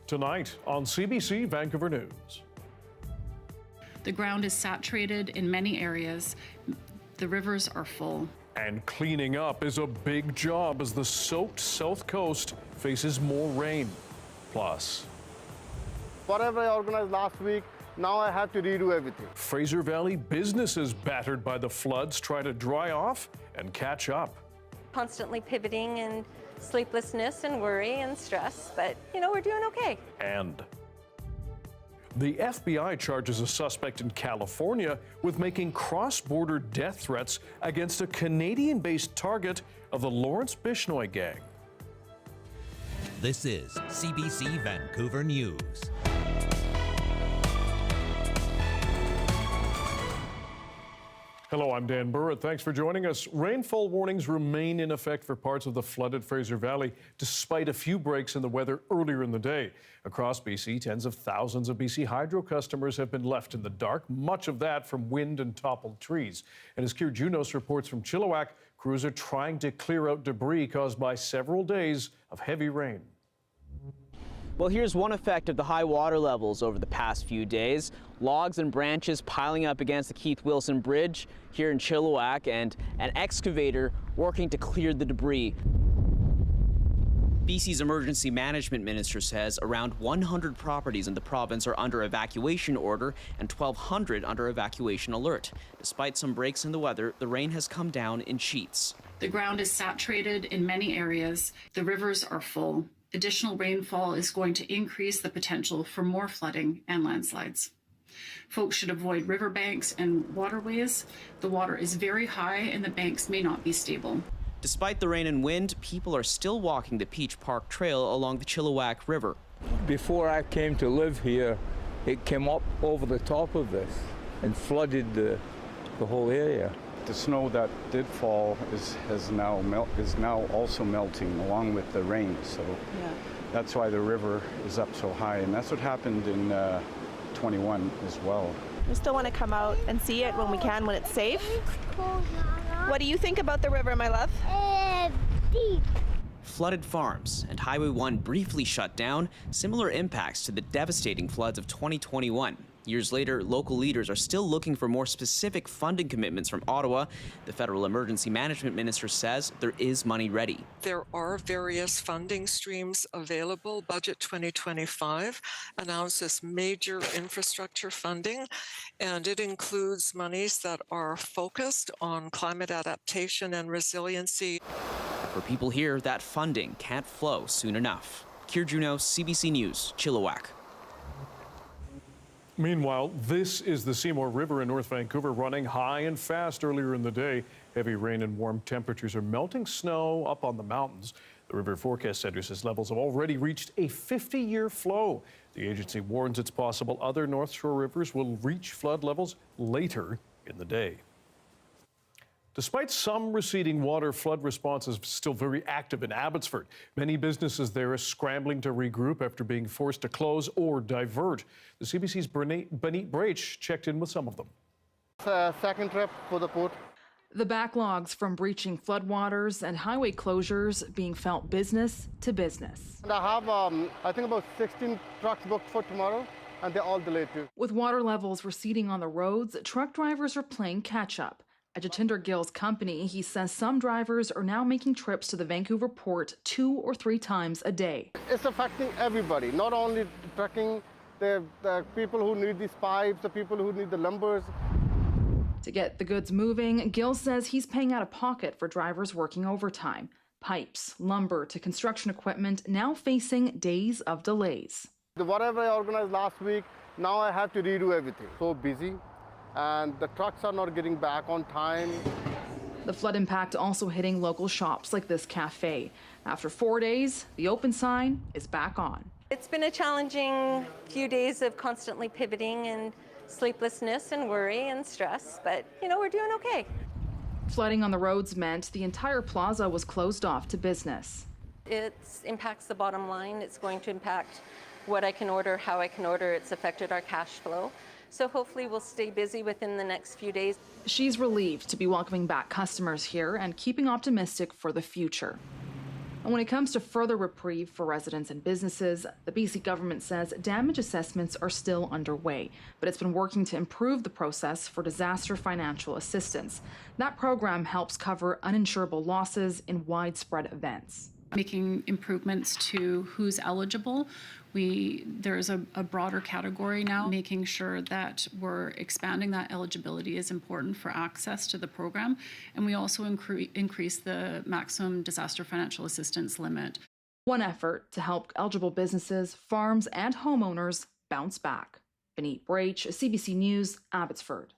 Tonight on CBC Vancouver News. The ground is saturated in many areas. The rivers are full. And cleaning up is a big job as the soaked South Coast faces more rain. Plus, whatever I organized last week, now I have to redo everything. Fraser Valley businesses battered by the floods try to dry off and catch up. Constantly pivoting and sleeplessness and worry and stress, but we're doing okay. And the FBI charges a suspect in California with making cross-border death threats against a Canadian-based target of the Lawrence Bishnoi gang. This is CBC Vancouver News. Hello, I'm Dan Burritt. Thanks for joining us. Rainfall warnings remain in effect for parts of the flooded Fraser Valley, despite a few breaks in the weather earlier in the day. Across BC, tens of thousands of BC Hydro customers have been left in the dark, much of that from wind and toppled trees. And as Kier Junos reports from Chilliwack, crews are trying to clear out debris caused by several days of heavy rain. Well, here's one effect of the high water levels over the past few days. Logs and branches piling up against the Keith Wilson Bridge here in Chilliwack and an excavator working to clear the debris. BC's emergency management minister says around 100 properties in the province are under evacuation order and 1,200 under evacuation alert. Despite some breaks in the weather, the rain has come down in sheets. The ground is saturated in many areas. The rivers are full. Additional rainfall is going to increase the potential for more flooding and landslides. Folks should avoid riverbanks and waterways. The water is very high and the banks may not be stable. Despite the rain and wind, people are still walking the Peach Park Trail along the Chilliwack River. Before I came to live here, it came up over the top of this and flooded the whole area. The snow that did fall is now also melting along with the rain, so that's why the river is up so high, and that's what happened in 21 as well. We still want to come out and see it when we can, when it's safe. What do you think about the river, my love? Deep. Flooded farms and Highway 1 briefly shut down, similar impacts to the devastating floods of 2021. Years later, local leaders are still looking for more specific funding commitments from Ottawa. The federal emergency management minister says there is money ready. There are various funding streams available. Budget 2025 announces major infrastructure funding, and it includes monies that are focused on climate adaptation and resiliency. For people here, that funding can't flow soon enough. Kier Junos, CBC News, Chilliwack. Meanwhile, this is the Seymour River in North Vancouver running high and fast earlier in the day. Heavy rain and warm temperatures are melting snow up on the mountains. The River Forecast Center says levels have already reached a 50-year flow. The agency warns it's possible other North Shore rivers will reach flood levels later in the day. Despite some receding water, flood response is still very active in Abbotsford. Many businesses there are scrambling to regroup after being forced to close or divert. The CBC's Benit Brach checked in with some of them. Second trip for the port. The backlogs from breaching floodwaters and highway closures being felt business to business. And I have, I think, about 16 trucks booked for tomorrow, and they're all delayed too. With water levels receding on the roads, truck drivers are playing catch-up. At Jatinder Gill's company, he says some drivers are now making trips to the Vancouver port 2 or 3 times a day. It's affecting everybody, not only the trucking, the people who need these pipes, the people who need the lumbers. To get the goods moving, Gill says he's paying out of pocket for drivers working overtime. Pipes, lumber to construction equipment now facing days of delays. Whatever I organized last week, now I have to redo everything. So busy. And the trucks are not getting back on time. The flood impact also hitting local shops like this cafe. After 4 days, the open sign is back on. It's been a challenging few days of constantly pivoting and sleeplessness and worry and stress, but we're doing okay. Flooding on the roads meant the entire plaza was closed off to business. It impacts the bottom line. It's going to impact what I can order, how I can order. It's affected our cash flow. So hopefully we'll stay busy within the next few days. She's relieved to be welcoming back customers here and keeping optimistic for the future. And when it comes to further reprieve for residents and businesses, the BC government says damage assessments are still underway, but it's been working to improve the process for disaster financial assistance. That program helps cover uninsurable losses in widespread events. Making improvements to who's eligible. There's a broader category now. Making sure that we're expanding that eligibility is important for access to the program. And we also increase the maximum disaster financial assistance limit. One effort to help eligible businesses, farms, and homeowners bounce back. Benit Brach, CBC News, Abbotsford.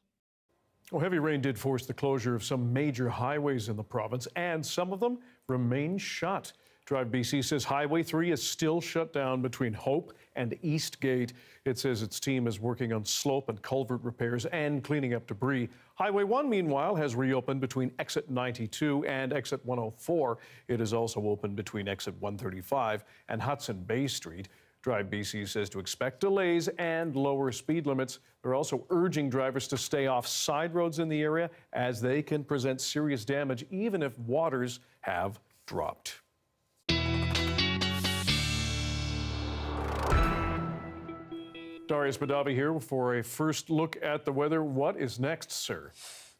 Well, heavy rain did force the closure of some major highways in the province, and some of them remain shut. Drive BC says Highway 3 is still shut down between Hope and Eastgate. It says its team is working on slope and culvert repairs and cleaning up debris. Highway 1, meanwhile, has reopened between exit 92 and exit 104. It is also open between exit 135 and Hudson Bay Street. Drive BC says to expect delays and lower speed limits. They're also urging drivers to stay off side roads in the area as they can present serious damage even if waters have dropped. Darius Badavi here for a first look at the weather. What is next, sir?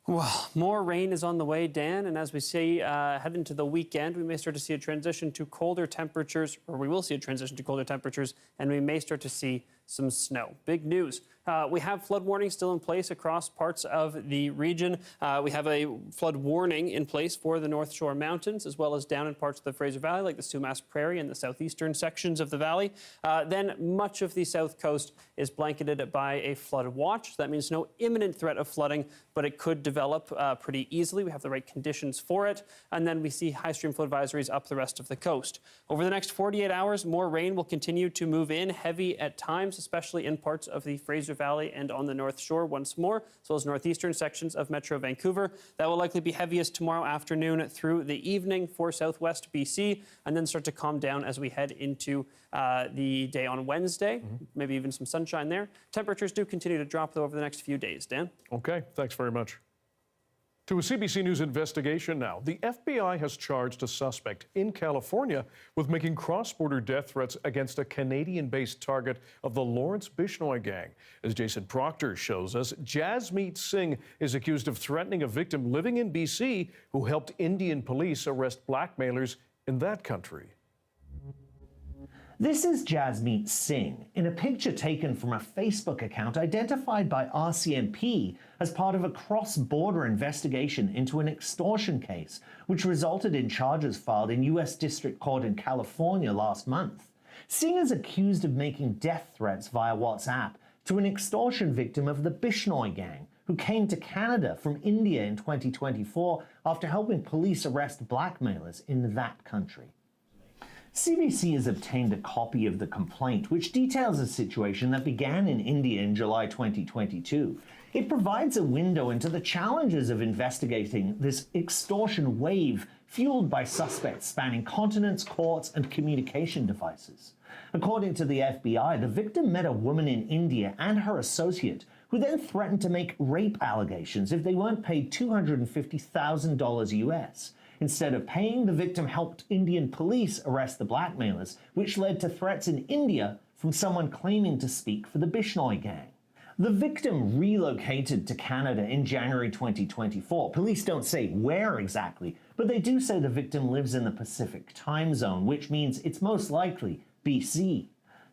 Well, more rain is on the way, Dan, and as we say, head into the weekend, we may start to see a transition to colder temperatures, or we will see a transition to colder temperatures, and we may start to see some snow. Big news. We have flood warnings still in place across parts of the region. We have a flood warning in place for the North Shore Mountains, as well as down in parts of the Fraser Valley, like the Sumas Prairie and the southeastern sections of the valley. Then much of the south coast is blanketed by a flood watch. That means no imminent threat of flooding, but it could develop pretty easily. We have the right conditions for it. And then we see high stream flow advisories up the rest of the coast. Over the next 48 hours, more rain will continue to move in, heavy at times, especially in parts of the Fraser Valley and on the North Shore once more, as well as northeastern sections of Metro Vancouver. That will likely be heaviest tomorrow afternoon through the evening for southwest BC, and then start to calm down as we head into the day on Wednesday. Maybe even some sunshine there. Temperatures do continue to drop, though, over the next few days. Dan? Okay, thanks very much. To a CBC News investigation now. The FBI has charged a suspect in California with making cross-border death threats against a Canadian-based target of the Lawrence Bishnoi gang. As Jason Proctor shows us, Jasmeet Singh is accused of threatening a victim living in BC who helped Indian police arrest blackmailers in that country. This is Jasmeet Singh in a picture taken from a Facebook account identified by RCMP as part of a cross-border investigation into an extortion case, which resulted in charges filed in U.S. District Court in California last month. Singh is accused of making death threats via WhatsApp to an extortion victim of the Bishnoi gang, who came to Canada from India in 2024 after helping police arrest blackmailers in that country. CBC has obtained a copy of the complaint, which details a situation that began in India in July 2022. It provides a window into the challenges of investigating this extortion wave fueled by suspects spanning continents, courts, and communication devices. According to the FBI, the victim met a woman in India and her associate, who then threatened to make rape allegations if they weren't paid $250,000 US. Instead of paying, the victim helped Indian police arrest the blackmailers, which led to threats in India from someone claiming to speak for the Bishnoi gang. The victim relocated to Canada in January 2024. Police don't say where exactly, but they do say the victim lives in the Pacific time zone, which means it's most likely BC.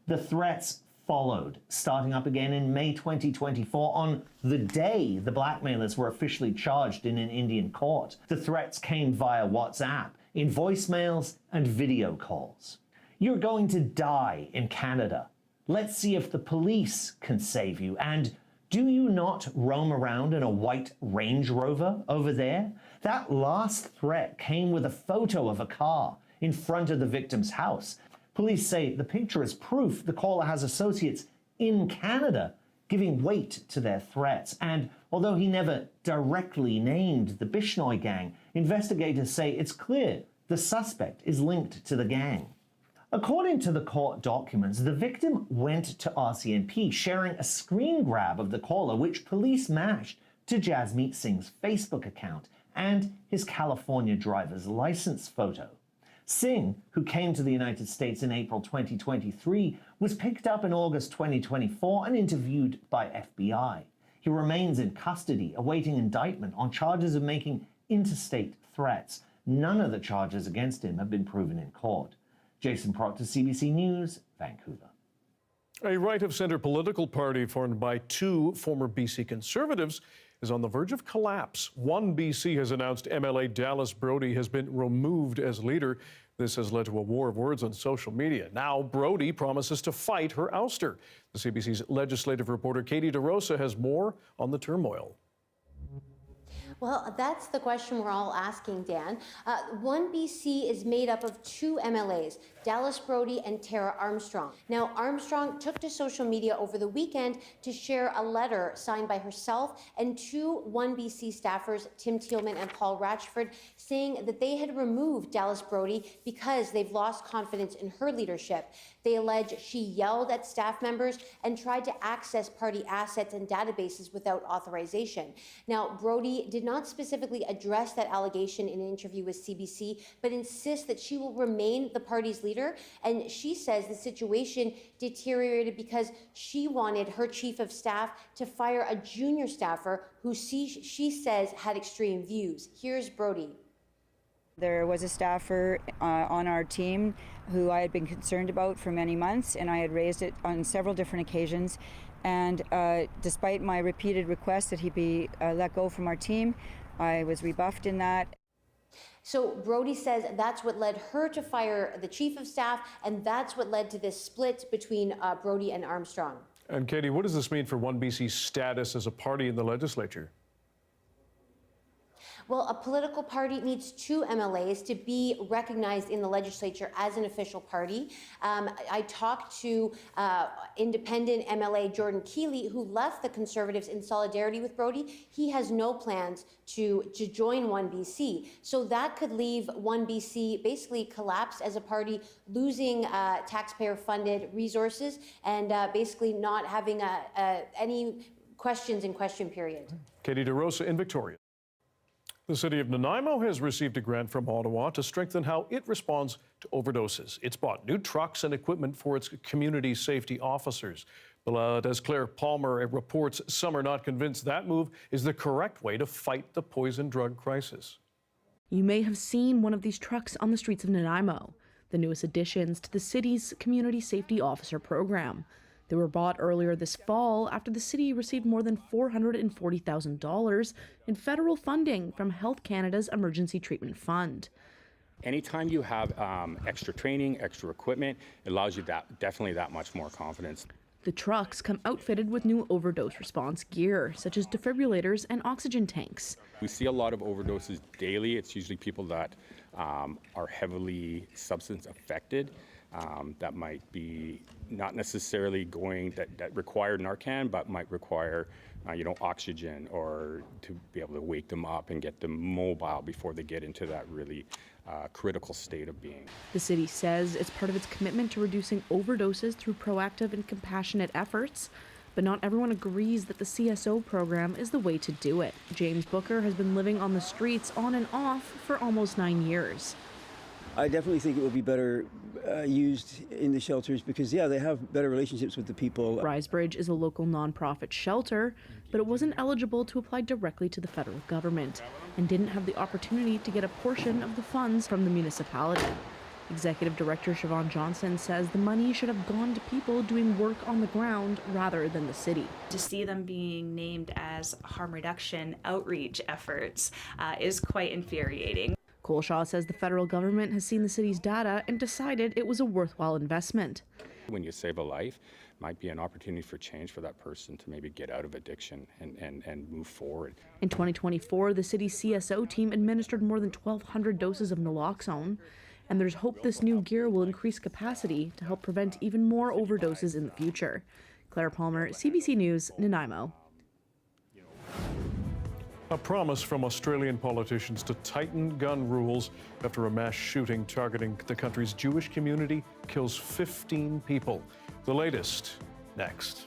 The threats followed, starting up again in May 2024 on the day the blackmailers were officially charged in an Indian court. The threats came via WhatsApp, in voicemails and video calls. You're going to die in Canada. Let's see if the police can save you. And do you not roam around in a white Range Rover over there? That last threat came with a photo of a car in front of the victim's house. Police say the picture is proof the caller has associates in Canada giving weight to their threats. And although he never directly named the Bishnoi gang, investigators say it's clear the suspect is linked to the gang. According to the court documents, the victim went to RCMP, sharing a screen grab of the caller, which police matched to Jasmeet Singh's Facebook account and his California driver's license photo. Singh, who came to the United States in April 2023, was picked up in August 2024 and interviewed by FBI. He remains in custody, awaiting indictment on charges of making interstate threats. None of the charges against him have been proven in court. Jason Proctor, CBC News, Vancouver. A right-of-centre political party formed by two former BC Conservatives is on the verge of collapse. One BC has announced MLA Dallas Brody has been removed as leader. This has led to a war of words on social media. Now Brody promises to fight her ouster. The CBC's legislative reporter Katie DeRosa has more on the turmoil. Well, that's the question we're all asking, Dan. One BC is made up of two MLAs, Dallas Brody and Tara Armstrong. Now, Armstrong took to social media over the weekend to share a letter signed by herself and two One BC staffers, Tim Thielman and Paul Ratchford, saying that they had removed Dallas Brody because they've lost confidence in her leadership. They allege she yelled at staff members and tried to access party assets and databases without authorization. Now, Brody did not specifically address that allegation in an interview with CBC, but insists that she will remain the party's leader. And she says the situation deteriorated because she wanted her chief of staff to fire a junior staffer who she says had extreme views. Here's Brody. There was a staffer on our team who I had been concerned about for many months, and I had raised it on several different occasions. And despite my repeated requests that he be let go from our team, I was rebuffed in that. So Brody says that's what led her to fire the chief of staff, and that's what led to this split between Brody and Armstrong. And Katie, what does this mean for One BC's status as a party in the legislature? Well, a political party needs two MLAs to be recognized in the legislature as an official party. I talked to independent MLA Jordan Keeley, who left the Conservatives in solidarity with Brody. He has no plans to join One BC. So that could leave One BC basically collapsed as a party, losing taxpayer-funded resources and basically not having any questions in question period. Katie DeRosa in Victoria. The city of Nanaimo has received a grant from Ottawa to strengthen how it responds to overdoses. It's bought new trucks and equipment for its community safety officers. But as Claire Palmer reports, some are not convinced that move is the correct way to fight the poison drug crisis. You may have seen one of these trucks on the streets of Nanaimo, the newest additions to the city's community safety officer program. They were bought earlier this fall after the city received more than $440,000 in federal funding from Health Canada's Emergency Treatment Fund. Anytime you have extra training, extra equipment, it allows you definitely that much more confidence. The trucks come outfitted with new overdose response gear, such as defibrillators and oxygen tanks. We see a lot of overdoses daily. It's usually people that are heavily substance affected. That might be not necessarily that require Narcan, but might require, oxygen or to be able to wake them up and get them mobile before they get into that really critical state of being. The city says it's part of its commitment to reducing overdoses through proactive and compassionate efforts, but not everyone agrees that the CSO program is the way to do it. James Booker has been living on the streets on and off for almost 9 years. I definitely think it will be better used in the shelters because, they have better relationships with the people. Risebridge is a local nonprofit shelter, but it wasn't eligible to apply directly to the federal government and didn't have the opportunity to get a portion of the funds from the municipality. Executive Director Siobhan Johnson says the money should have gone to people doing work on the ground rather than the city. To see them being named as harm reduction outreach efforts is quite infuriating. Coleshaw says the federal government has seen the city's data and decided it was a worthwhile investment. When you save a life, it might be an opportunity for change for that person to maybe get out of addiction and move forward. In 2024, the city's CSO team administered more than 1,200 doses of naloxone, and there's hope this new gear will increase capacity to help prevent even more overdoses in the future. Claire Palmer, CBC News, Nanaimo. A promise from Australian politicians to tighten gun rules after a mass shooting targeting the country's Jewish community kills 15 people. The latest, next.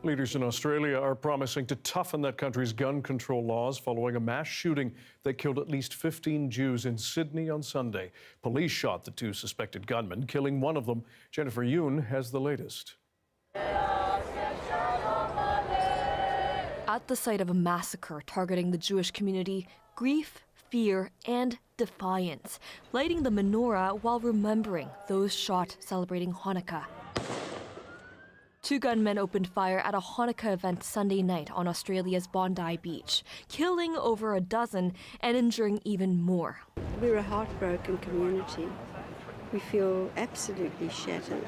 Leaders in Australia are promising to toughen that country's gun control laws following a mass shooting that killed at least 15 Jews in Sydney on Sunday. Police shot the 2 suspected gunmen, killing one of them. Jennifer Yoon has the latest. At the site of a massacre targeting the Jewish community, grief, fear, and defiance, lighting the menorah while remembering those shot celebrating Hanukkah. 2 gunmen opened fire at a Hanukkah event Sunday night on Australia's Bondi Beach, killing over a dozen and injuring even more. We're a heartbroken community. We feel absolutely shattered.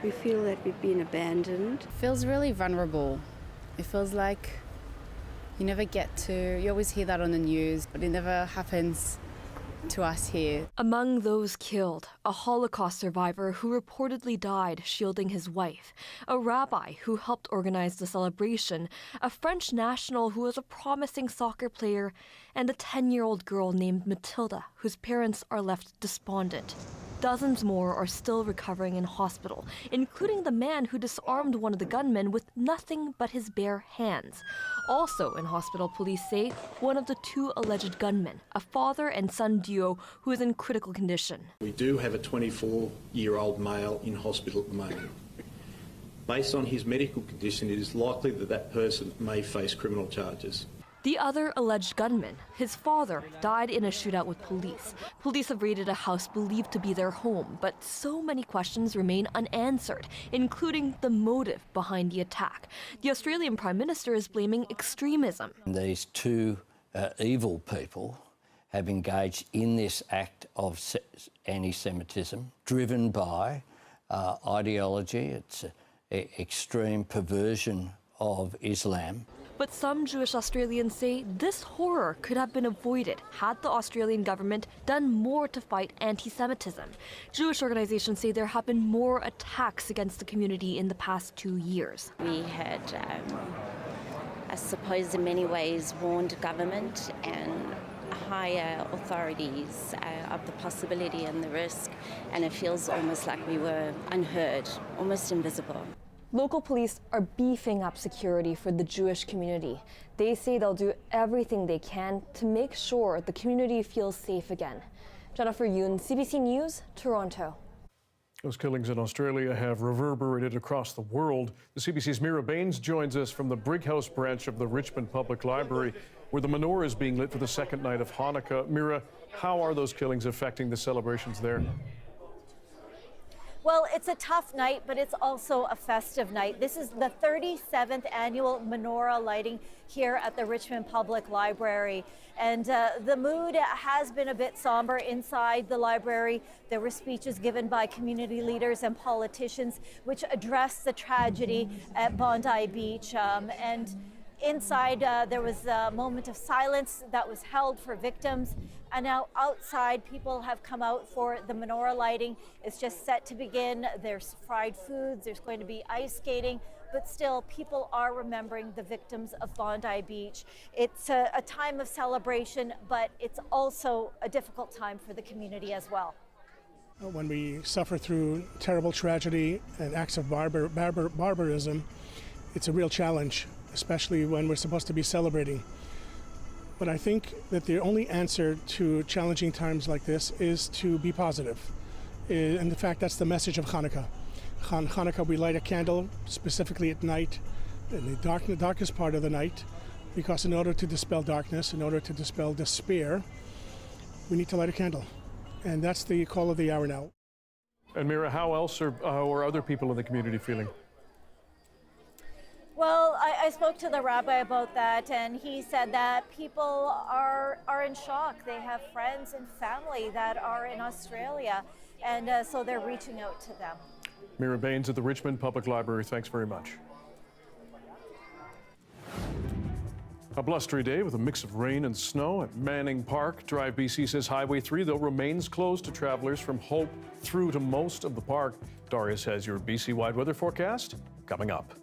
We feel that we've been abandoned. It feels really vulnerable. It feels like you always hear that on the news, but it never happens to us here. Among those killed, a Holocaust survivor who reportedly died shielding his wife, a rabbi who helped organize the celebration, a French national who was a promising soccer player, and a 10-year-old girl named Matilda, whose parents are left despondent. Dozens more are still recovering in hospital, including the man who disarmed one of the gunmen with nothing but his bare hands. Also in hospital, police say, one of the 2 alleged gunmen, a father and son duo who is in critical condition. We do have a 24-year-old male in hospital at the moment. Based on his medical condition, it is likely that that person may face criminal charges. The other alleged gunman, his father, died in a shootout with police. Police have raided a house believed to be their home, but so many questions remain unanswered, including the motive behind the attack. The Australian Prime Minister is blaming extremism. These 2 evil people have engaged in this act of anti-Semitism, driven by ideology. It's extreme perversion of Islam. But some Jewish Australians say this horror could have been avoided had the Australian government done more to fight anti-Semitism. Jewish organizations say there have been more attacks against the community in the past 2 years. We had, I suppose in many ways, warned government and higher authorities of the possibility and the risk, and it feels almost like we were unheard, almost invisible. Local police are beefing up security for the Jewish community. They say they'll do everything they can to make sure the community feels safe again. Jennifer Yoon, CBC News, Toronto. Those killings in Australia have reverberated across the world. The CBC's Mira Baines joins us from the Brighouse branch of the Richmond Public Library, where the menorah is being lit for the second night of Hanukkah. Mira, how are those killings affecting the celebrations there? Well, it's a tough night, but it's also a festive night. This is the 37th annual menorah lighting here at the Richmond Public Library. And the mood has been a bit somber inside the library. There were speeches given by community leaders and politicians which addressed the tragedy at Bondi Beach. And inside, there was a moment of silence that was held for victims. And now outside, people have come out for the menorah lighting. It's just set to begin. There's fried foods, there's going to be ice skating, but still people are remembering the victims of Bondi Beach. It's a time of celebration, but it's also a difficult time for the community as well. When we suffer through terrible tragedy and acts of barbarism, it's a real challenge, especially when we're supposed to be celebrating. But I think that the only answer to challenging times like this is to be positive. And in fact, that's the message of Hanukkah. On Hanukkah, we light a candle, specifically at night, in the darkest part of the night, because in order to dispel darkness, in order to dispel despair, we need to light a candle. And that's the call of the hour now. And Mira, how else are other people in the community feeling? Well, I spoke to the rabbi about that, and he said that people are in shock. They have friends and family that are in Australia, and so they're reaching out to them. Mira Baines at the Richmond Public Library, thanks very much. A blustery day with a mix of rain and snow at Manning Park. Drive BC says Highway 3, though, remains closed to travelers from Hope through to most of the park. Darius has your BC-wide weather forecast coming up.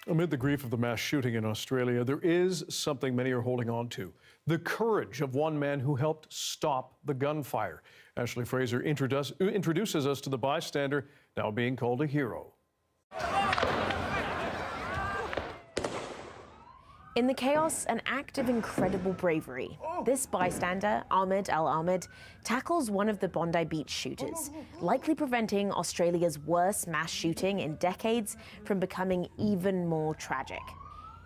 Amid the grief of the mass shooting in Australia, there is something many are holding on to: the courage of one man who helped stop the gunfire. Ashley Fraser introduces us to the bystander, now being called a hero. In the chaos, an act of incredible bravery. This bystander, Ahmed Al-Ahmed, tackles one of the Bondi Beach shooters, likely preventing Australia's worst mass shooting in decades from becoming even more tragic.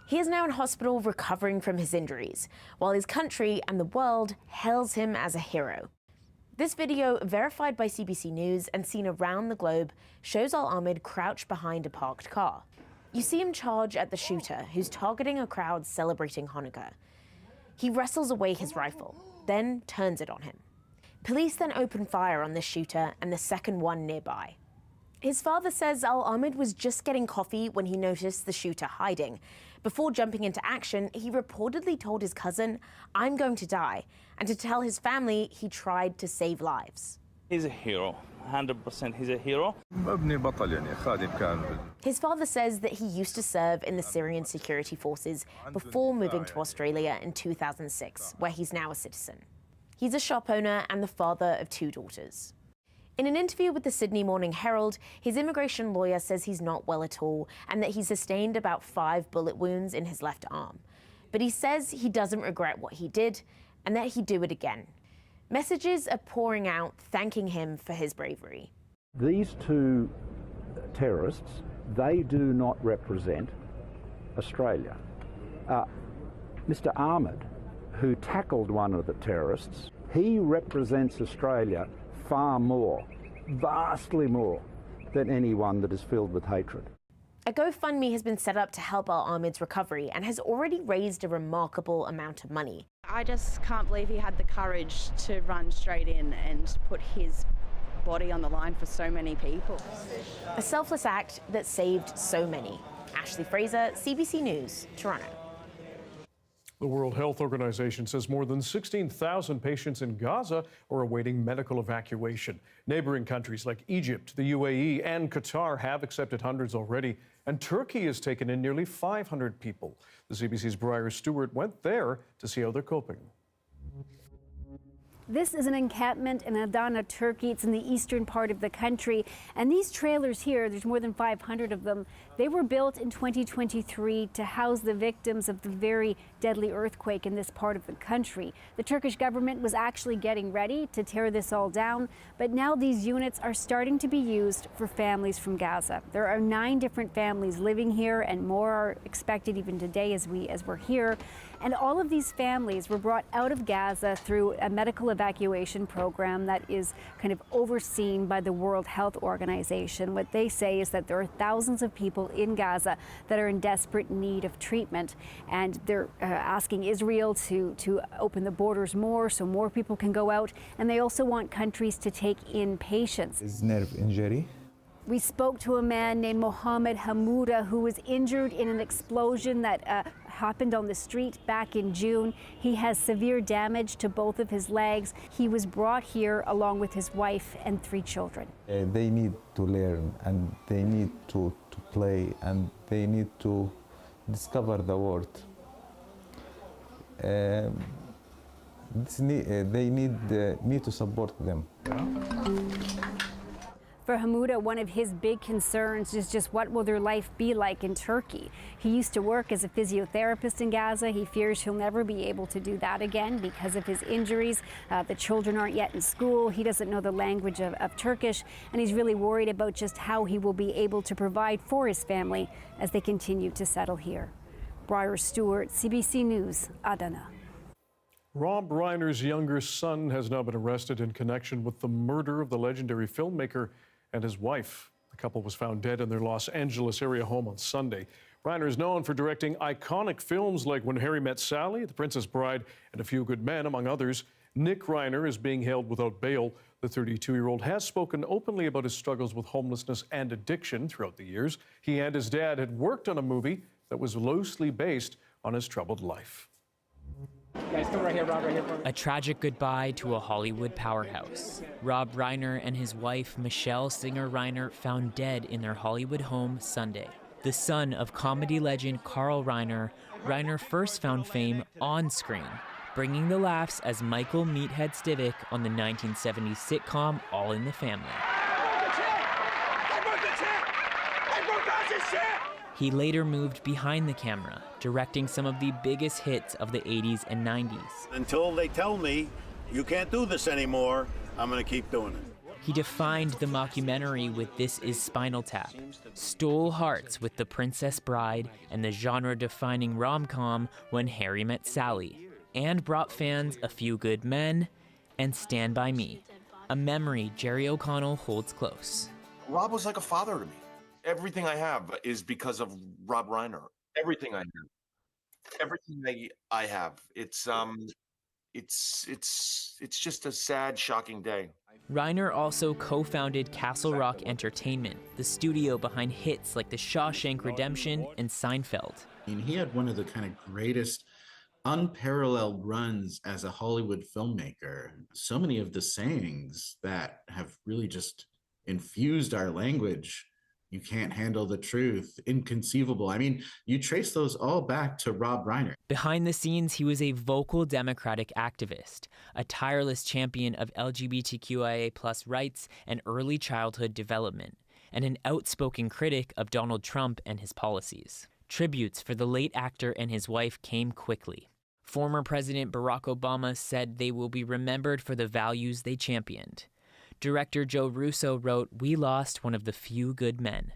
He is now in hospital recovering from his injuries, while his country and the world hails him as a hero. This video, verified by CBC News and seen around the globe, shows Al-Ahmed crouched behind a parked car. You see him charge at the shooter, who's targeting a crowd celebrating Hanukkah. He wrestles away his rifle, then turns it on him. Police then open fire on the shooter and the second one nearby. His father says Al-Ahmed was just getting coffee when he noticed the shooter hiding. Before jumping into action, he reportedly told his cousin, "I'm going to die," and to tell his family he tried to save lives. He's a hero. 100% he's a hero. His father says that he used to serve in the Syrian security forces before moving to Australia in 2006, where he's now a citizen. He's a shop owner and the father of 2 daughters. In an interview with the Sydney Morning Herald, his immigration lawyer says he's not well at all and that he sustained about 5 bullet wounds in his left arm. But he says he doesn't regret what he did and that he'd do it again. Messages are pouring out thanking him for his bravery. These 2 terrorists, they do not represent Australia. Mr. Ahmed, who tackled one of the terrorists, he represents Australia far more, vastly more, than anyone that is filled with hatred. A GoFundMe has been set up to help Al-Ahmed's recovery and has already raised a remarkable amount of money. I just can't believe he had the courage to run straight in and put his body on the line for so many people. A selfless act that saved so many. Ashley Fraser, CBC News, Toronto. The World Health Organization says more than 16,000 patients in Gaza are awaiting medical evacuation. Neighboring countries like Egypt, the UAE, and Qatar have accepted hundreds already, and Turkey has taken in nearly 500 people. The CBC's Briar Stewart went there to see how they're coping. This is an encampment in Adana, Turkey. It's in the eastern part of the country. And these trailers here, there's more than 500 of them, they were built in 2023 to house the victims of the very deadly earthquake in this part of the country. The Turkish government was actually getting ready to tear this all down, but now these units are starting to be used for families from Gaza. There are 9 different families living here, and more are expected even today as we're here. And all of these families were brought out of Gaza through a medical evacuation program that is kind of overseen by the World Health Organization. What they say is that there are thousands of people in Gaza that are in desperate need of treatment, and they're asking Israel to open the borders more so more people can go out, and they also want countries to take in patients. His nerve injury. We spoke to a man named Mohammed Hamouda who was injured in an explosion that happened on the street back in June. He has severe damage to both of his legs. He was brought here along with his wife and 3 children. They need to learn, and they need to play, and they need to discover the world. They need me to support them. For Hamouda, one of his big concerns is just what will their life be like in Turkey. He used to work as a physiotherapist in Gaza. He fears he'll never be able to do that again because of his injuries. The children aren't yet in school. He doesn't know the language of Turkish, and he's really worried about just how he will be able to provide for his family as they continue to settle here. Briar Stewart, CBC News, Adana. Rob Reiner's younger son has now been arrested in connection with the murder of the legendary filmmaker and his wife. The couple was found dead in their Los Angeles area home on Sunday. Reiner is known for directing iconic films like When Harry Met Sally, The Princess Bride, and A Few Good Men, among others. Nick Reiner is being held without bail. The 32-year-old has spoken openly about his struggles with homelessness and addiction throughout the years. He and his dad had worked on a movie that was loosely based on his troubled life. Guys, come right here, Rob, right here. A tragic goodbye to a Hollywood powerhouse. Rob Reiner and his wife, Michelle Singer Reiner, found dead in their Hollywood home Sunday. The son of comedy legend Carl Reiner, Reiner first found fame on screen, bringing the laughs as Michael Meathead Stivic on the 1970s sitcom All in the Family. He later moved behind the camera, directing some of the biggest hits of the 80s and 90s. Until they tell me you can't do this anymore, I'm going to keep doing it. He defined the mockumentary with This Is Spinal Tap, stole hearts with The Princess Bride and the genre-defining rom-com When Harry Met Sally, and brought fans A Few Good Men and Stand By Me, a memory Jerry O'Connell holds close. Rob was like a father to me. Everything I have is because of Rob Reiner. Everything I have. Everything I have. It's just a sad, shocking day. Reiner also co-founded Castle Rock Entertainment, the studio behind hits like The Shawshank Redemption and Seinfeld. He had one of the kind of greatest unparalleled runs as a Hollywood filmmaker. So many of the sayings that have really just infused our language. You can't handle the truth, inconceivable. I mean, you trace those all back to Rob Reiner. Behind the scenes, he was a vocal Democratic activist, a tireless champion of LGBTQIA+ rights and early childhood development, and an outspoken critic of Donald Trump and his policies. Tributes for the late actor and his wife came quickly. Former President Barack Obama said they will be remembered for the values they championed. Director Joe Russo wrote, "We lost one of the few good men."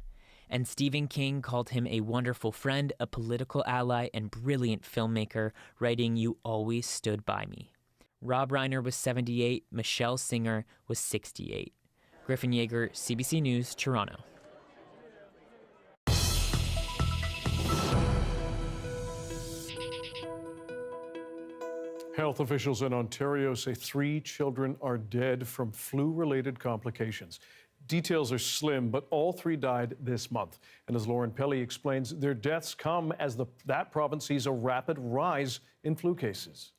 And Stephen King called him a wonderful friend, a political ally, and brilliant filmmaker, writing, "You always stood by me." Rob Reiner was 78, Michelle Singer was 68. Griffin Yeager, CBC News, Toronto. Health officials in Ontario say 3 children are dead from flu-related complications. Details are slim, but all 3 died this month. And as Lauren Pelly explains, their deaths come as that province sees a rapid rise in flu cases.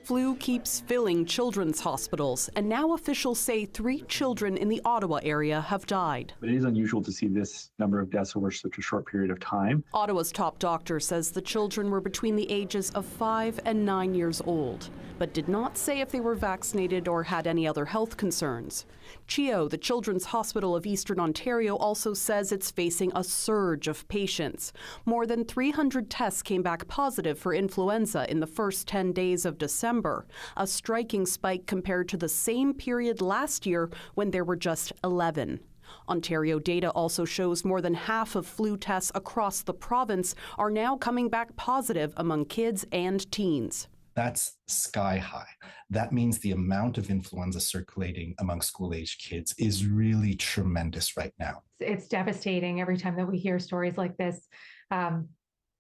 Flu keeps filling children's hospitals, and now officials say 3 children in the Ottawa area have died. It is unusual to see this number of deaths over such a short period of time. Ottawa's top doctor says the children were between the ages of 5 and 9 years old, but did not say if they were vaccinated or had any other health concerns. CHEO, the Children's Hospital of Eastern Ontario, also says it's facing a surge of patients. More than 300 tests came back positive for influenza in the first 10 days of December, a striking spike compared to the same period last year when there were just 11. Ontario data also shows more than half of flu tests across the province are now coming back positive among kids and teens. That's sky high. That means the amount of influenza circulating among school-aged kids is really tremendous right now. It's devastating every time that we hear stories like this,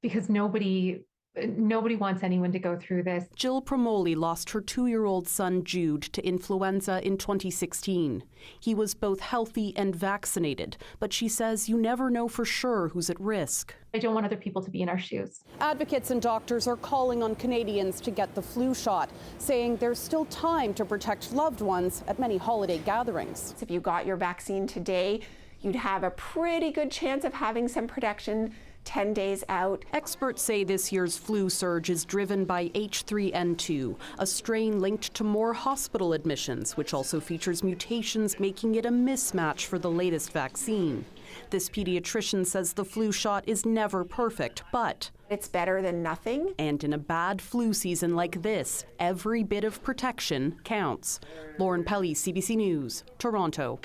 because nobody wants anyone to go through this. Jill Promoli lost her 2-year-old son Jude to influenza in 2016. He was both healthy and vaccinated, but she says you never know for sure who's at risk. I don't want other people to be in our shoes. Advocates and doctors are calling on Canadians to get the flu shot, saying there's still time to protect loved ones at many holiday gatherings. If you got your vaccine today, you'd have a pretty good chance of having some protection 10 days out. Experts say this year's flu surge is driven by H3N2, a strain linked to more hospital admissions, which also features mutations making it a mismatch for the latest vaccine. This pediatrician says the flu shot is never perfect, but it's better than nothing. And in a bad flu season like this, every bit of protection counts. Lauren Pelly, CBC News, Toronto.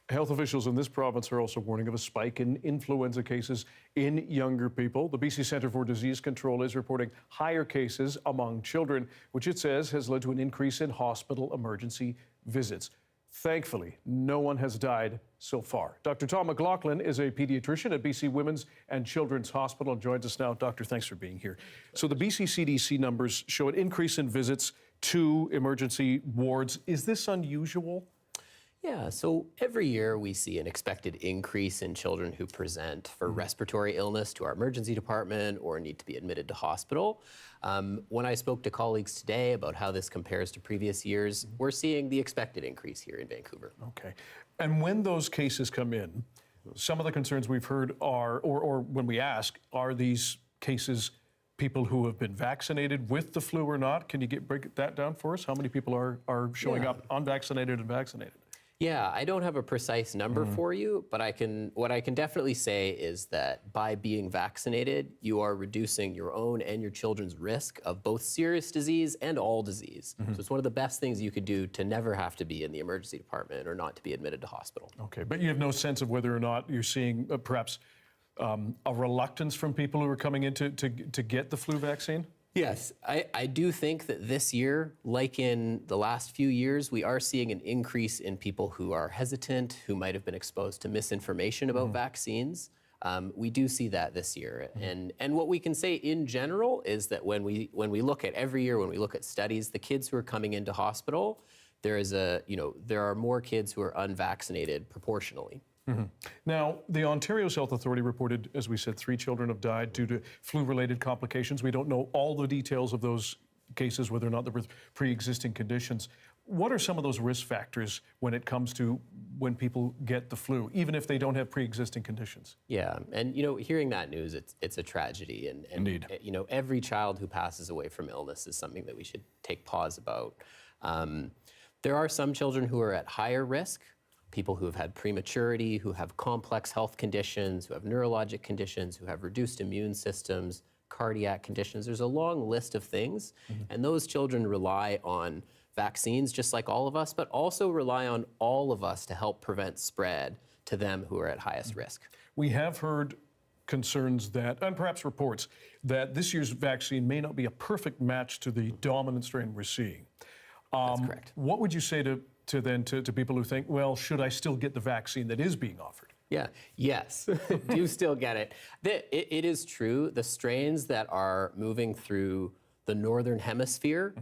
Health officials in this province are also warning of a spike in influenza cases in younger people. The BC Centre for Disease Control is reporting higher cases among children, which it says has led to an increase in hospital emergency visits. Thankfully, no one has died so far. Dr. Tom McLaughlin is a pediatrician at BC Women's and Children's Hospital and joins us now. Doctor, thanks for being here. So the BC CDC numbers show an increase in visits to emergency wards. Is this unusual? Yeah, so every year we see an expected increase in children who present for respiratory illness to our emergency department or need to be admitted to hospital. When I spoke to colleagues today about how this compares to previous years, we're seeing the expected increase here in Vancouver. Okay. And when those cases come in, Some of the concerns we've heard are, or when we ask, are these cases people who have been vaccinated with the flu or not? Can you break that down for us? How many people are showing up unvaccinated and vaccinated? Yeah, I don't have a precise number for you, but what I can definitely say is that by being vaccinated, you are reducing your own and your children's risk of both serious disease and all disease. So it's one of the best things you could do to never have to be in the emergency department or not to be admitted to hospital. Okay, but you have no sense of whether or not you're seeing perhaps a reluctance from people who are coming in to get the flu vaccine? Yes, I do think that this year, like in the last few years, we are seeing an increase in people who are hesitant, who might have been exposed to misinformation about vaccines. We do see that this year. And what we can say in general is that when we look at every year, when we look at studies, the kids who are coming into hospital, there are more kids who are unvaccinated proportionally. Now, the Ontario's Health Authority reported, as we said, 3 children have died due to flu-related complications. We don't know all the details of those cases, whether or not there were pre-existing conditions. What are some of those risk factors when it comes to when people get the flu, even if they don't have pre-existing conditions? Yeah, and hearing that news, it's a tragedy. And Indeed. Every child who passes away from illness is something that we should take pause about. There are some children who are at higher risk. People who have had prematurity, who have complex health conditions, who have neurologic conditions, who have reduced immune systems, cardiac conditions. There's a long list of things, and those children rely on vaccines just like all of us, but also rely on all of us to help prevent spread to them who are at highest risk. We have heard concerns that, and perhaps reports, that this year's vaccine may not be a perfect match to the dominant strain we're seeing. That's correct. What would you say to people who think, well, should I still get the vaccine that is being offered? Yeah, yes, do still get it. It is true, the strains that are moving through the Northern Hemisphere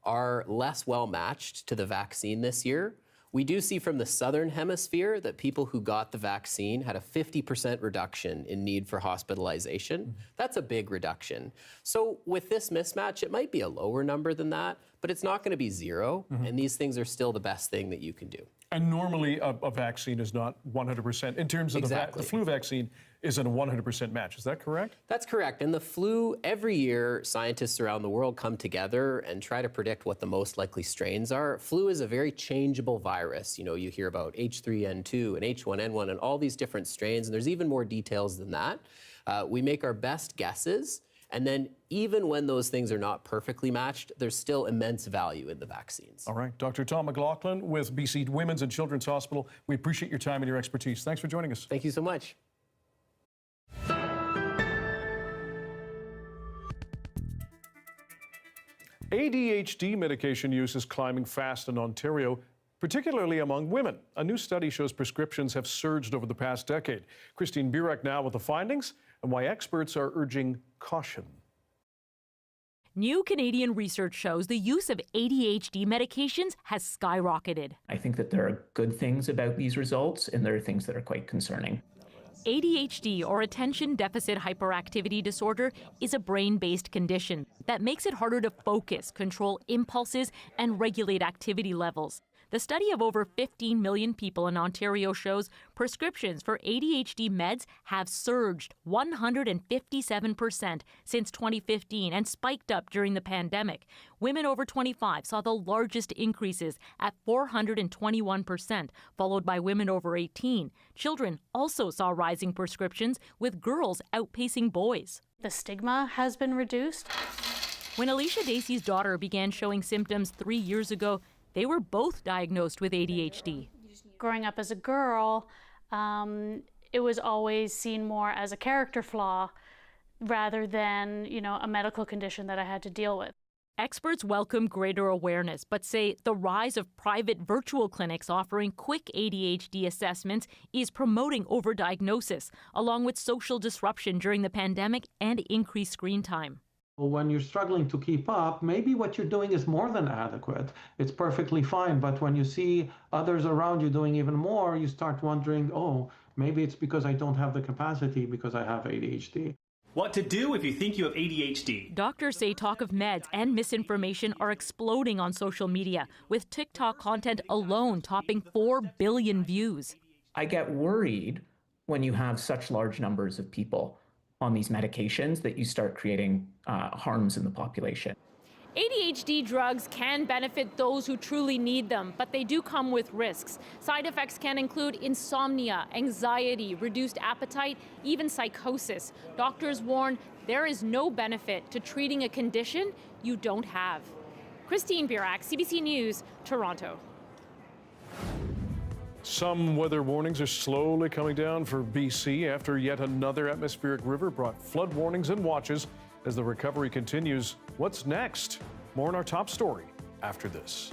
are less well matched to the vaccine this year. We do see from the Southern Hemisphere that people who got the vaccine had a 50% reduction in need for hospitalization. That's a big reduction. So with this mismatch, it might be a lower number than that, but it's not going to be zero, and these things are still the best thing that you can do. And normally a vaccine is not 100%. In terms of the flu vaccine isn't a 100% match. Is that correct? That's correct. And the flu, every year, scientists around the world come together and try to predict what the most likely strains are. Flu is a very changeable virus. You hear about H3N2 and H1N1 and all these different strains, and there's even more details than that. We make our best guesses. And then even when those things are not perfectly matched, there's still immense value in the vaccines. All right. Dr. Tom McLaughlin with BC Women's and Children's Hospital. We appreciate your time and your expertise. Thanks for joining us. Thank you so much. ADHD medication use is climbing fast in Ontario, particularly among women. A new study shows prescriptions have surged over the past decade. Christine Burek now with the findings and why experts are urging caution. New Canadian research shows the use of ADHD medications has skyrocketed. I think that there are good things about these results, and there are things that are quite concerning. ADHD, or attention deficit hyperactivity disorder, is a brain-based condition that makes it harder to focus, control impulses, and regulate activity levels. The study of over 15 million people in Ontario shows prescriptions for ADHD meds have surged 157% since 2015 and spiked up during the pandemic. Women over 25 saw the largest increases at 421%, followed by women over 18. Children also saw rising prescriptions, with girls outpacing boys. The stigma has been reduced. When Alicia Dacey's daughter began showing symptoms 3 years ago, they were both diagnosed with ADHD. Growing up as a girl, it was always seen more as a character flaw rather than, a medical condition that I had to deal with. Experts welcome greater awareness, but say the rise of private virtual clinics offering quick ADHD assessments is promoting overdiagnosis, along with social disruption during the pandemic and increased screen time. When you're struggling to keep up, maybe what you're doing is more than adequate. It's perfectly fine. But when you see others around you doing even more, you start wondering, oh, maybe it's because I don't have the capacity because I have ADHD. What to do if you think you have ADHD. Doctors say talk of meds and misinformation are exploding on social media, with TikTok content alone topping 4 billion views. I get worried when you have such large numbers of people on these medications that you start creating harms in the population. ADHD drugs can benefit those who truly need them, but they do come with risks. Side effects can include insomnia, anxiety, reduced appetite, even psychosis. Doctors warn there is no benefit to treating a condition you don't have. Christine Burak, CBC News, Toronto. Some weather warnings are slowly coming down for BC after yet another atmospheric river brought flood warnings and watches. As the recovery continues, what's next? More in our top story after this.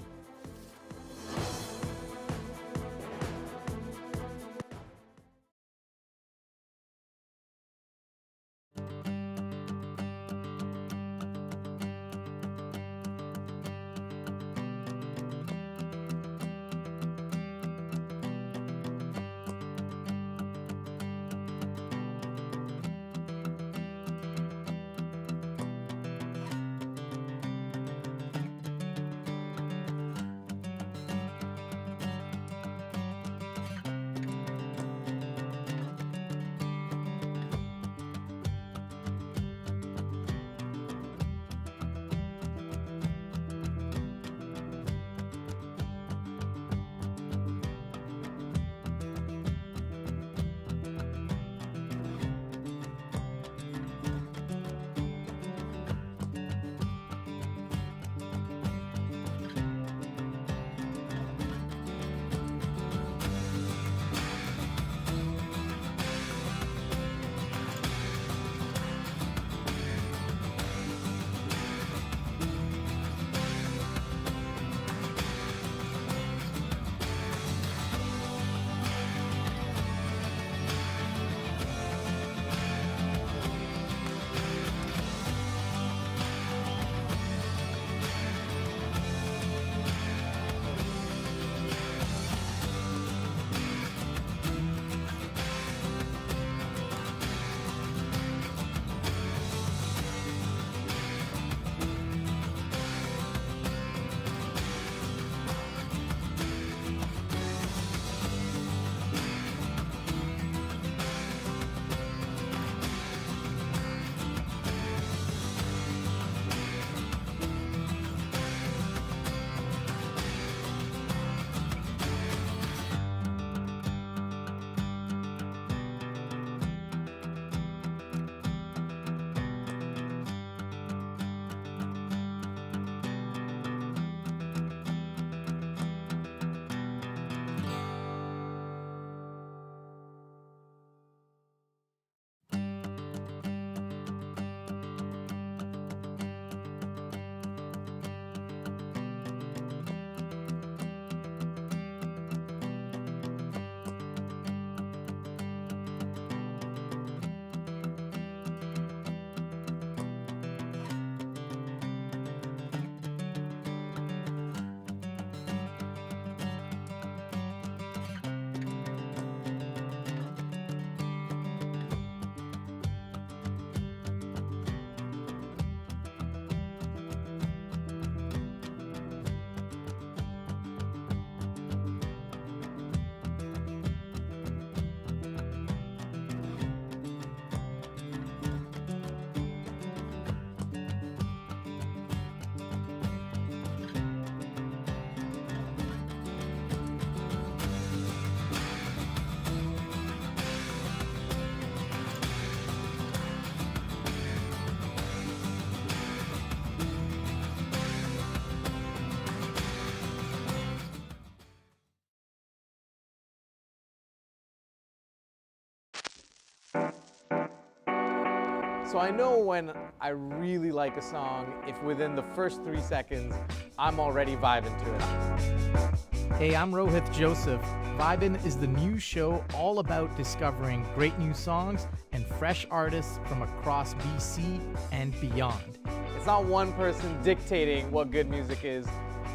So I know when I really like a song, if within the first 3 seconds, I'm already vibing to it. Hey, I'm Rohith Joseph. Vibin' is the new show all about discovering great new songs and fresh artists from across BC and beyond. It's not one person dictating what good music is,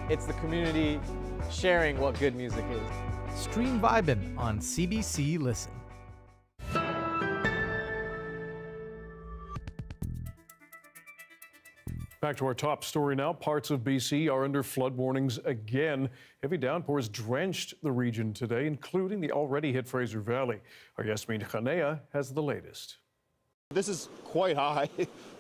it's the community sharing what good music is. Stream Vibin' on CBC Listen. Back to our top story now. Parts of BC are under flood warnings again. Heavy downpours drenched the region today, including the already hit Fraser Valley. Our Yasmin Khanea has the latest. This is quite high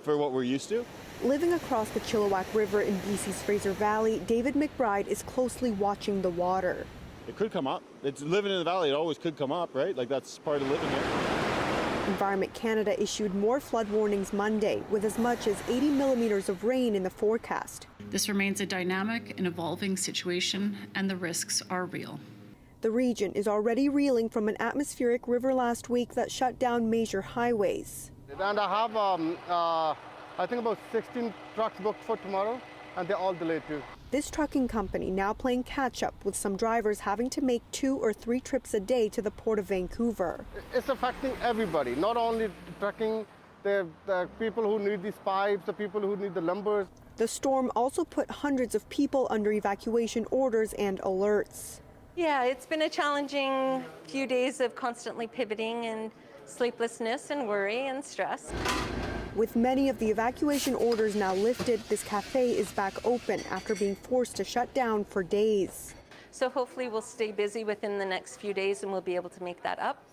for what we're used to. Living across the Chilliwack River in BC's Fraser Valley, David McBride is closely watching the water. It could come up. It's living in the valley. It always could come up, right? Like that's part of living here. Environment Canada issued more flood warnings Monday, with as much as 80 millimeters of rain in the forecast. This remains a dynamic and evolving situation, and the risks are real. The region is already reeling from an atmospheric river last week that shut down major highways. And I have, I think about 16 trucks booked for tomorrow, and they're all delayed too. This trucking company now playing catch-up, with some drivers having to make 2 or 3 trips a day to the Port of Vancouver. It's affecting everybody, not only trucking, the people who need these pipes, the people who need the lumber. The storm also put hundreds of people under evacuation orders and alerts. Yeah, it's been a challenging few days of constantly pivoting and sleeplessness and worry and stress. With many of the evacuation orders now lifted, this cafe is back open after being forced to shut down for days. So hopefully we'll stay busy within the next few days and we'll be able to make that up.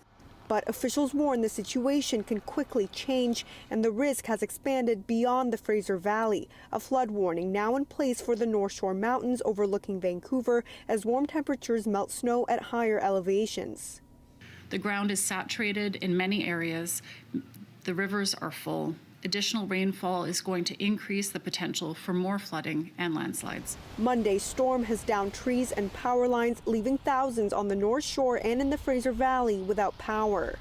But officials warn the situation can quickly change and the risk has expanded beyond the Fraser Valley. A flood warning now in place for the North Shore Mountains overlooking Vancouver as warm temperatures melt snow at higher elevations. The ground is saturated in many areas. The rivers are full. Additional rainfall is going to increase the potential for more flooding and landslides. Monday's storm has downed trees and power lines, leaving thousands on the North Shore and in the Fraser Valley without power.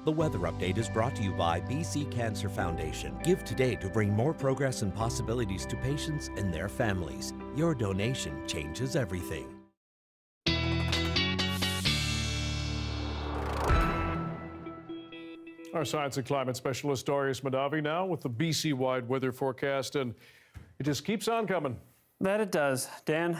The weather update is brought to you by BC Cancer Foundation. Give today to bring more progress and possibilities to patients and their families. Your donation changes everything. Our science and climate specialist Darius Madavi now with the BC-wide weather forecast, and it just keeps on coming. That it does, Dan.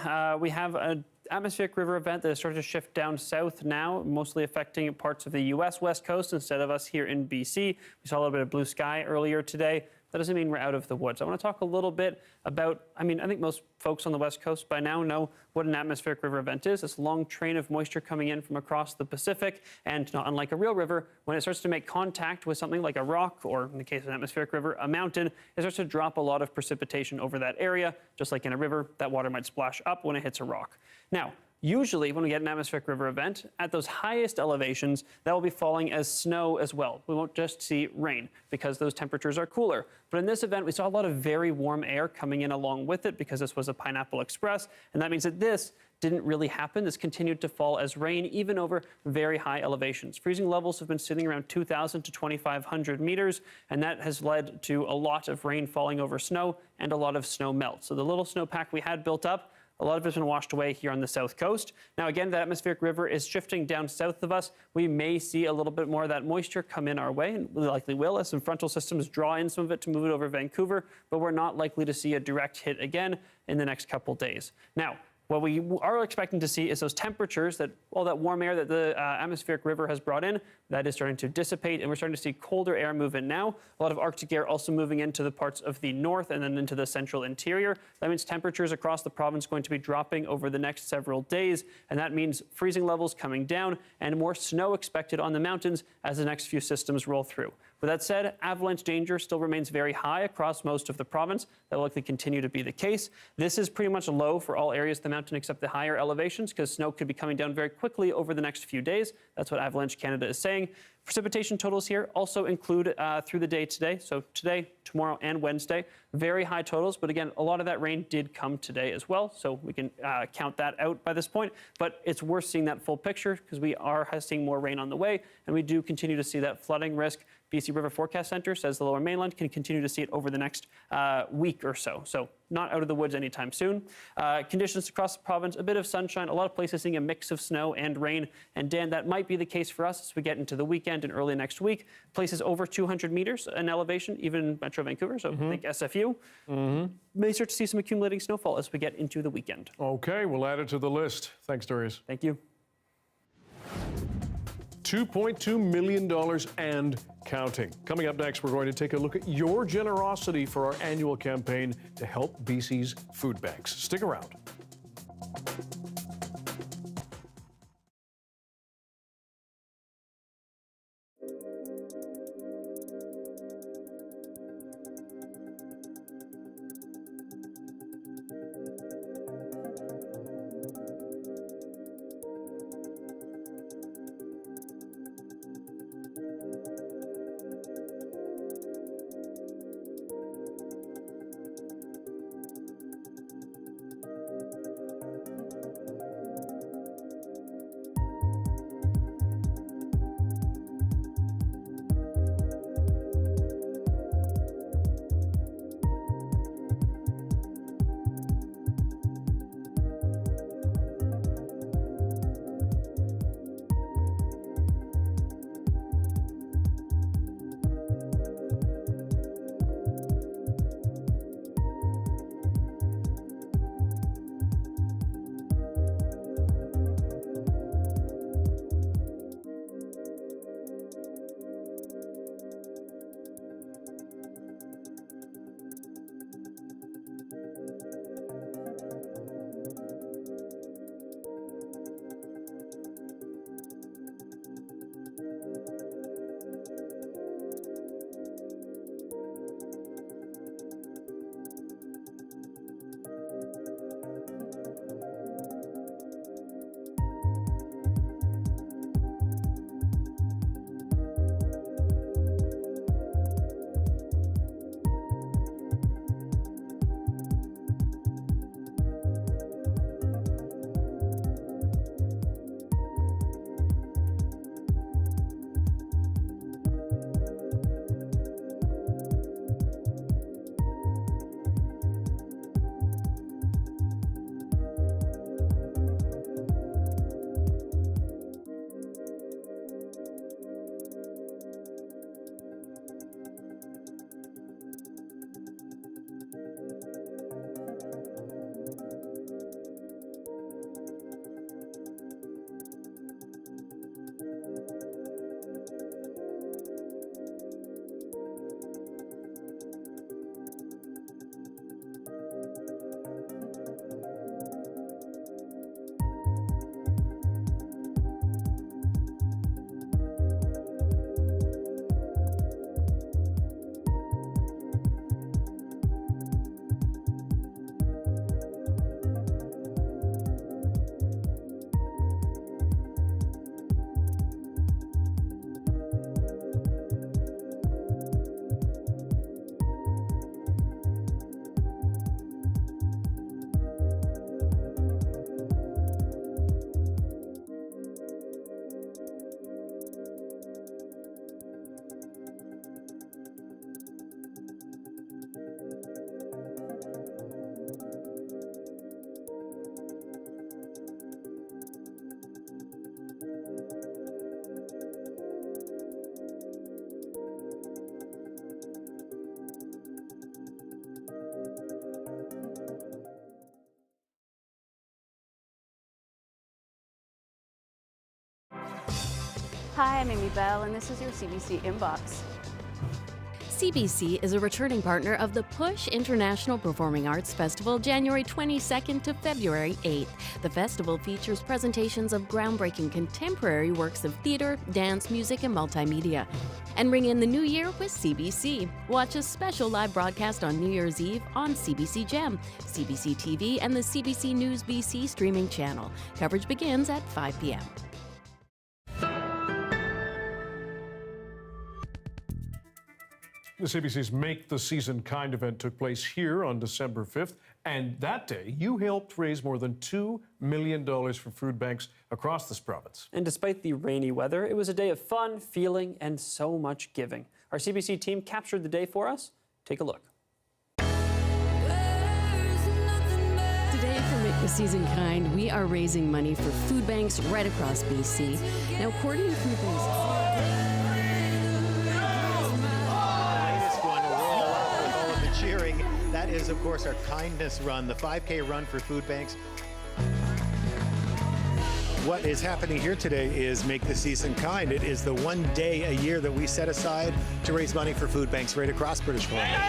We have an atmospheric river event that is starting to shift down south now, mostly affecting parts of the U.S. West Coast instead of us here in BC. We saw a little bit of blue sky earlier today. That doesn't mean we're out of the woods. I want to talk a little bit about, I think most folks on the West Coast by now know what an atmospheric river event is. This long train of moisture coming in from across the Pacific, and not unlike a real river, when it starts to make contact with something like a rock, or in the case of an atmospheric river, a mountain, it starts to drop a lot of precipitation over that area. Just like in a river, that water might splash up when it hits a rock. Now, usually when we get an atmospheric river event, at those highest elevations, that will be falling as snow as well. We won't just see rain because those temperatures are cooler. But in this event, we saw a lot of very warm air coming in along with it because this was a Pineapple Express. And that means that this didn't really happen. This continued to fall as rain, even over very high elevations. Freezing levels have been sitting around 2,000 to 2,500 meters, and that has led to a lot of rain falling over snow and a lot of snow melt. So the little snowpack we had built up, a lot of it's been washed away here on the south coast. Now, again, the atmospheric river is shifting down south of us. We may see a little bit more of that moisture come in our way, and we likely will as some frontal systems draw in some of it to move it over Vancouver, but we're not likely to see a direct hit again in the next couple days. Now, what we are expecting to see is those temperatures, that all that warm air that the atmospheric river has brought in, that is starting to dissipate, and we're starting to see colder air move in now. A lot of Arctic air also moving into the parts of the north and then into the central interior. That means temperatures across the province are going to be dropping over the next several days, and that means freezing levels coming down and more snow expected on the mountains as the next few systems roll through. With that said, avalanche danger still remains very high across most of the province. That will likely continue to be the case. This is pretty much low for all areas of the mountain except the higher elevations, because snow could be coming down very quickly over the next few days. That's what Avalanche Canada is saying. Precipitation totals here also include through the day today. So today, tomorrow, and Wednesday, very high totals. But again, a lot of that rain did come today as well. So we can count that out by this point. But it's worth seeing that full picture because we are seeing more rain on the way. And we do continue to see that flooding risk. BC River Forecast Center says the lower mainland can continue to see it over the next week or so. So not out of the woods anytime soon. Conditions across the province, a bit of sunshine, a lot of places seeing a mix of snow and rain. And Dan, that might be the case for us as we get into the weekend and early next week. Places over 200 meters in elevation, even Metro Vancouver, so think SFU. May start to see some accumulating snowfall as we get into the weekend. Okay, we'll add it to the list. Thanks, Darius. Thank you. $2.2 million and counting. Coming up next, we're going to take a look at your generosity for our annual campaign to help BC's food banks. Stick around. Hi, I'm Amy Bell, and this is your CBC Inbox. CBC is a returning partner of the Push International Performing Arts Festival, January 22nd to February 8th. The festival features presentations of groundbreaking contemporary works of theater, dance, music, and multimedia. And ring in the new year with CBC. Watch a special live broadcast on New Year's Eve on CBC Gem, CBC TV, and the CBC News BC streaming channel. Coverage begins at 5 p.m. The CBC's Make the Season Kind event took place here on December 5th, and that day you helped raise more than $2 million for food banks across this province. And despite the rainy weather, it was a day of fun, feeling, and so much giving. Our CBC team captured the day for us. Take a look. Today for Make the Season Kind, we are raising money for food banks right across BC. Now, according to food banks... Cheering. That is, of course, our kindness run, the 5K run for food banks. What is happening here today is Make the Season Kind. It is the one day a year that we set aside to raise money for food banks right across British Columbia.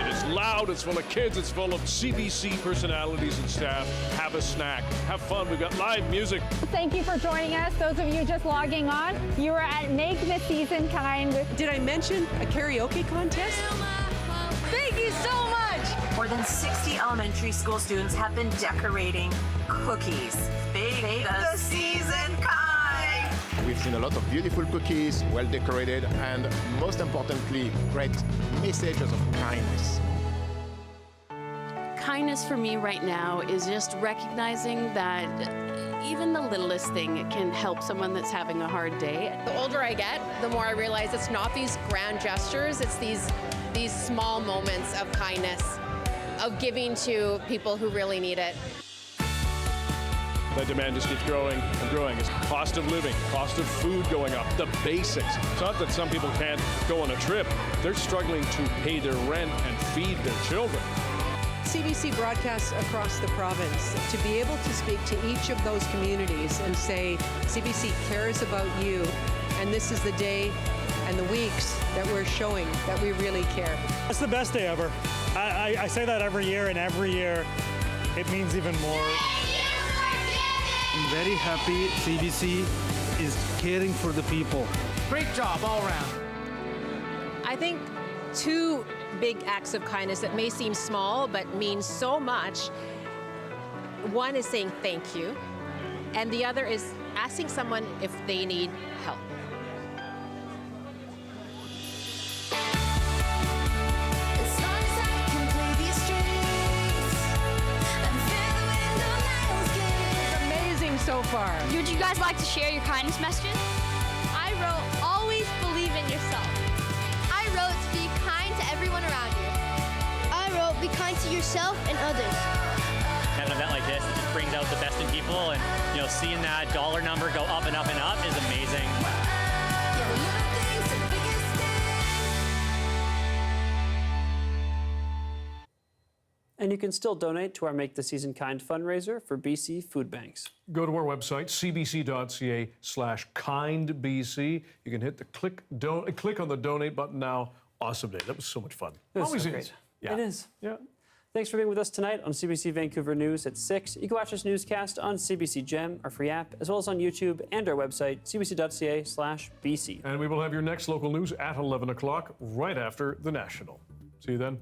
It is loud, it's full of kids, it's full of CBC personalities and staff. Have a snack, have fun, we've got live music. Thank you for joining us. Those of you just logging on, you are at Make the Season Kind. Did I mention a karaoke contest? Thank you so much! More than 60 elementary school students have been decorating cookies. Make the season kind! We've seen a lot of beautiful cookies, well decorated, and most importantly, great messages of kindness. Kindness for me right now is just recognizing that even the littlest thing can help someone that's having a hard day. The older I get, the more I realize it's not these grand gestures, it's these small moments of kindness, of giving to people who really need it. That demand just keeps growing and growing. It's cost of living, cost of food going up, the basics. It's not that some people can't go on a trip. They're struggling to pay their rent and feed their children. CBC broadcasts across the province. To be able to speak to each of those communities and say, CBC cares about you, and this is the day and the weeks that we're showing that we really care. It's the best day ever. I say that every year, and every year it means even more. I'm very happy CBC is caring for the people. Great job all around. I think two big acts of kindness that may seem small but mean so much. One is saying thank you, and the other is asking someone if they need help. So far. Would you guys like to share your kindness messages? I wrote, always believe in yourself. I wrote, be kind to everyone around you. I wrote, be kind to yourself and others. At an event like this, it just brings out the best in people, and seeing that dollar number go up and up and up is amazing. And you can still donate to our Make the Season Kind fundraiser for BC food banks. Go to our website, cbc.ca/kindbc. You can hit the click on the donate button now. Awesome day. That was so much fun. It was Always so is. great. Yeah. It is. Yeah. Thanks for being with us tonight on CBC Vancouver News at 6. You can watch this newscast on CBC Gem, our free app, as well as on YouTube and our website, cbc.ca/bc. And we will have your next local news at 11 o'clock, right after the National. See you then.